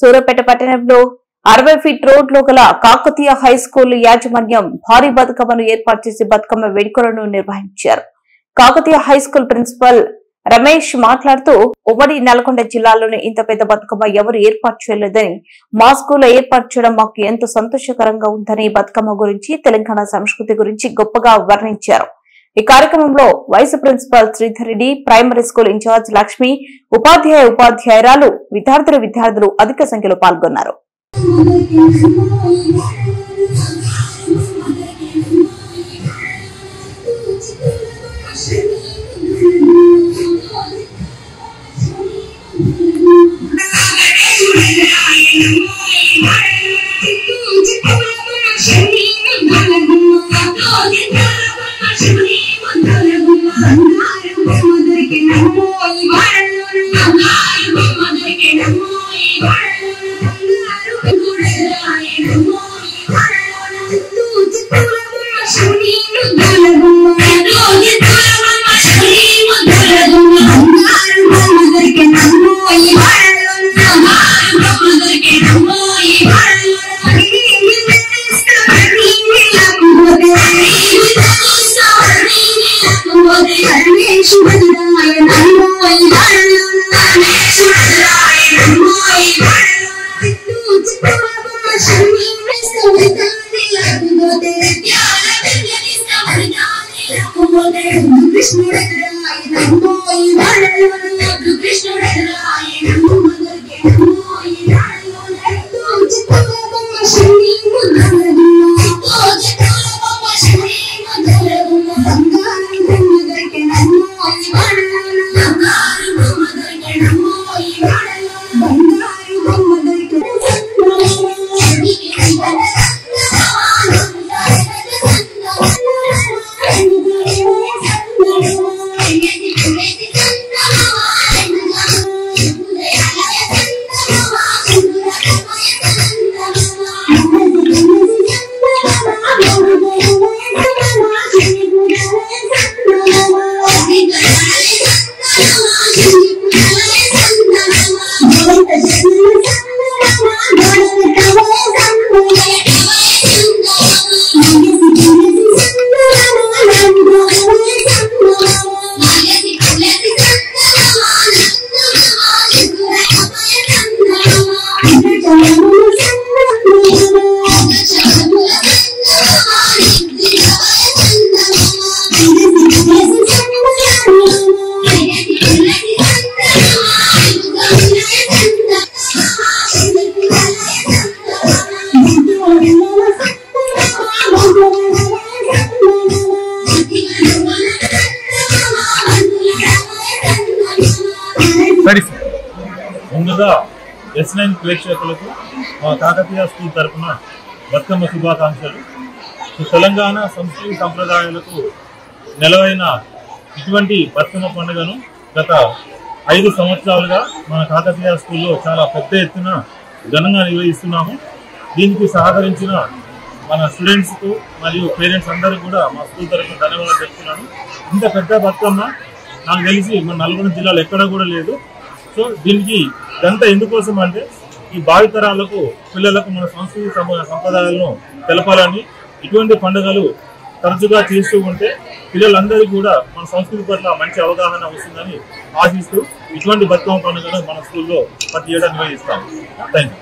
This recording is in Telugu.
సూర్యాపేట పట్టణంలో 60 ఫీట్ రోడ్ లో గల కాకతీయ హై స్కూల్ యాజమాన్యం భారీ బతుకమ్మను ఏర్పాటు చేసి బతుకమ్మ వేడుకలను నిర్వహించారు. Kakatiya high school principal Ramesh మాట్లాడుతూ, ఉమ్మడి నల్గొండ జిల్లాలోని ఇంత పెద్ద బతుకమ్మ ఎవరు ఏర్పాటు చేయలేదని, మా స్కూల్లో ఏర్పాటు చేయడం మాకు ఎంతో సంతోషకరంగా ఉందని బతుకమ్మ గురించి, తెలంగాణ సంస్కృతి గురించి గొప్పగా వర్ణించారు. ఈ కార్యక్రమంలో vice principal Sridhar Reddy, primary school incharge Lakshmi, ఉపాధ్యాయురాలు, విద్యార్థులు అధిక సంఖ్యలో పాల్గొన్నారు. ముందుగా S9 ప్రేక్షకులకు మా కాకతీయ స్కూల్ తరఫున బతుకమ్మ శుభాకాంక్షలు. తెలంగాణ సంస్కృతి సంప్రదాయాలకు నెలవైన ఇటువంటి బతుకమ్మ పండుగను గత 5 సంవత్సరాలుగా మన కాకతీయ స్కూల్లో చాలా పెద్ద ఎత్తున ఘనంగా నిర్వహిస్తున్నాము. దీనికి సహకరించిన మన స్టూడెంట్స్కు మరియు పేరెంట్స్ అందరికీ కూడా మా స్కూల్ తరఫున ధన్యవాదాలు చెప్తున్నాను. ఇంత పెద్ద బతుకమ్మ నాకు తెలిసి మన నల్గొండ జిల్లాలో ఎక్కడ కూడా లేదు. సో దీనికి ఇదంతా ఎందుకోసం అంటే ఈ భావితరాలకు, పిల్లలకు మన సంస్కృతి సంప్రదాయాలను తెలపాలని, ఇటువంటి పండుగలు తరచుగా చేస్తూ ఉంటే పిల్లలందరికీ కూడా మన సంస్కృతి పట్ల మంచి అవగాహన వస్తుందని ఆశిస్తూ ఇటువంటి బతుకమ్మ పండుగను మన స్కూల్లో ప్రతి ఏడాది నిర్వహిస్తాం. Thank you.